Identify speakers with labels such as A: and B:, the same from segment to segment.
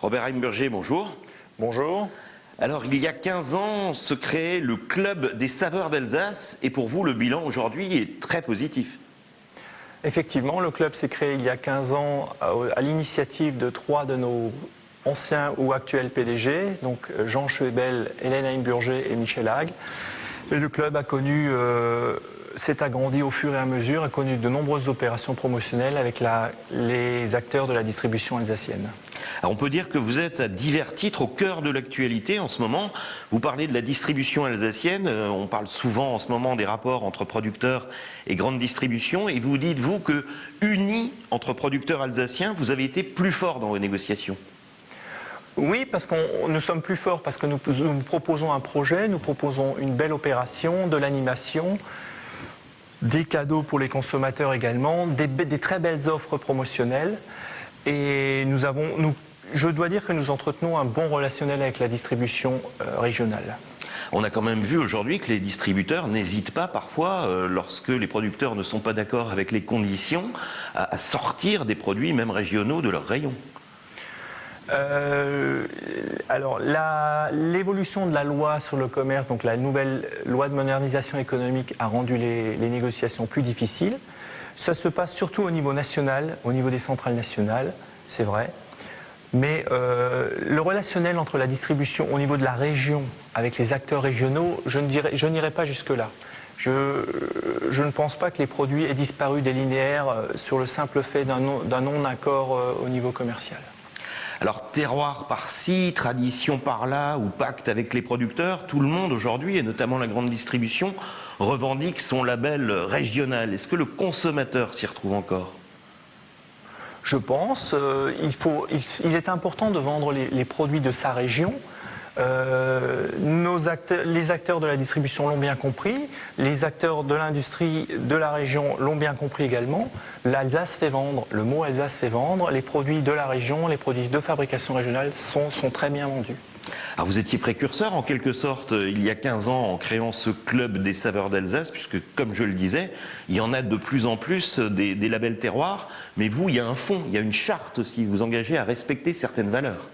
A: Robert Heimburger, bonjour.
B: Bonjour.
A: Alors, il y a 15 ans, se créait le Club des saveurs d'Alsace et pour vous, le bilan aujourd'hui est très positif.
B: Effectivement, le club s'est créé il y a 15 ans à l'initiative de 3 de nos anciens ou actuels PDG, donc Jean Schwebel, Hélène Heimburger et Michel Hague. Et le club a connu, s'est agrandi au fur et à mesure, a connu de nombreuses opérations promotionnelles avec les acteurs de la distribution alsacienne.
A: Alors on peut dire que vous êtes à divers titres au cœur de l'actualité en ce moment. Vous parlez de la distribution alsacienne, on parle souvent en ce moment des rapports entre producteurs et grande distribution, et vous dites, vous, que unis entre producteurs alsaciens, vous avez été plus forts dans vos négociations.
B: Oui, parce que nous sommes plus forts, parce que nous proposons un projet, nous proposons une belle opération, de l'animation, des cadeaux pour les consommateurs également, des très belles offres promotionnelles. Et je dois dire que nous entretenons un bon relationnel avec la distribution régionale.
A: On a quand même vu aujourd'hui que les distributeurs n'hésitent pas parfois, lorsque les producteurs ne sont pas d'accord avec les conditions, à sortir des produits même régionaux de leurs rayons.
B: Alors, l'évolution de la loi sur le commerce, donc la nouvelle loi de modernisation économique, a rendu les négociations plus difficiles. Ça se passe surtout au niveau national, au niveau des centrales nationales, c'est vrai. Mais le relationnel entre la distribution au niveau de la région avec les acteurs régionaux, je n'irai pas jusque-là. Je ne pense pas que les produits aient disparu des linéaires sur le simple fait d'un non-accord au niveau commercial.
A: Alors terroir par-ci, tradition par-là, ou pacte avec les producteurs, tout le monde aujourd'hui, et notamment la grande distribution, revendique son label régional. Est-ce que le consommateur s'y retrouve encore ?
B: Je pense. Il est important de vendre les produits de sa région. Les acteurs de la distribution l'ont bien compris, les acteurs de l'industrie de la région l'ont bien compris également. L'Alsace fait vendre, le mot Alsace fait vendre, les produits de la région, les produits de fabrication régionale sont très bien vendus.
A: Alors vous étiez précurseur en quelque sorte il y a 15 ans en créant ce club des saveurs d'Alsace, puisque comme je le disais, il y en a de plus en plus des labels terroirs, mais vous, il y a un fond, il y a une charte aussi, vous vous engagez à respecter certaines valeurs.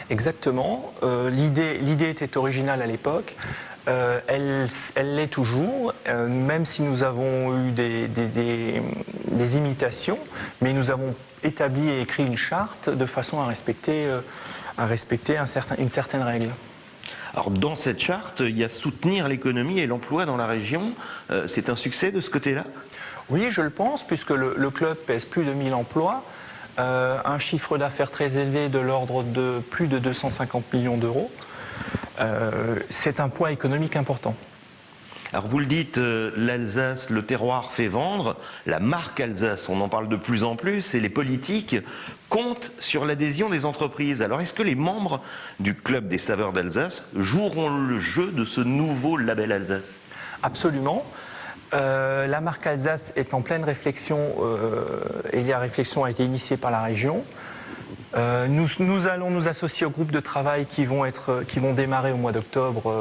B: Exactement. L'idée était originale à l'époque. Elle l'est toujours, même si nous avons eu des imitations, mais nous avons établi et écrit une charte de façon à respecter une certaine règle.
A: Alors dans cette charte, il y a soutenir l'économie et l'emploi dans la région. C'est un succès de ce côté-là ?
B: Oui, je le pense, puisque le club pèse plus de 1000 emplois. Un chiffre d'affaires très élevé de l'ordre de plus de 250 millions d'euros. C'est un poids économique important.
A: Alors vous le dites, l'Alsace, le terroir fait vendre, la marque Alsace, on en parle de plus en plus, et les politiques comptent sur l'adhésion des entreprises. Alors est-ce que les membres du Club des saveurs d'Alsace joueront le jeu de ce nouveau label Alsace ?
B: Absolument. La marque Alsace est en pleine réflexion et la réflexion a été initiée par la région. Nous allons nous associer au groupe de travail qui vont démarrer au mois d'octobre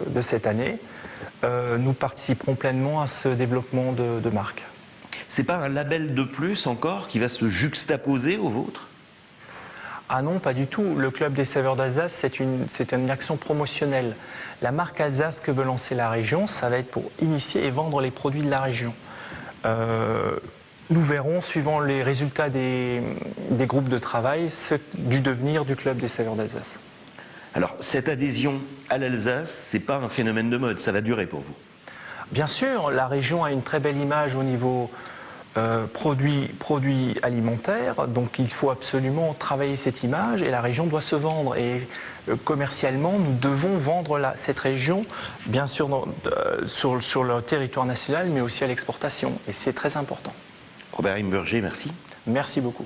B: de cette année. Nous participerons pleinement à ce développement de marque.
A: C'est pas un label de plus encore qui va se juxtaposer au vôtre ?
B: Ah non, pas du tout. Le Club des saveurs d'Alsace, c'est une action promotionnelle. La marque Alsace que veut lancer la région, ça va être pour initier et vendre les produits de la région. Nous verrons, suivant les résultats des groupes de travail, du devenir du Club des saveurs d'Alsace.
A: Alors, cette adhésion à l'Alsace, c'est pas un phénomène de mode, ça va durer pour vous ?
B: Bien sûr, la région a une très belle image au niveau produits alimentaires, donc il faut absolument travailler cette image et la région doit se vendre. Et commercialement, nous devons vendre cette région, bien sûr sur le territoire national, mais aussi à l'exportation. Et c'est très important.
A: Robert Heimburger, merci.
B: Merci beaucoup.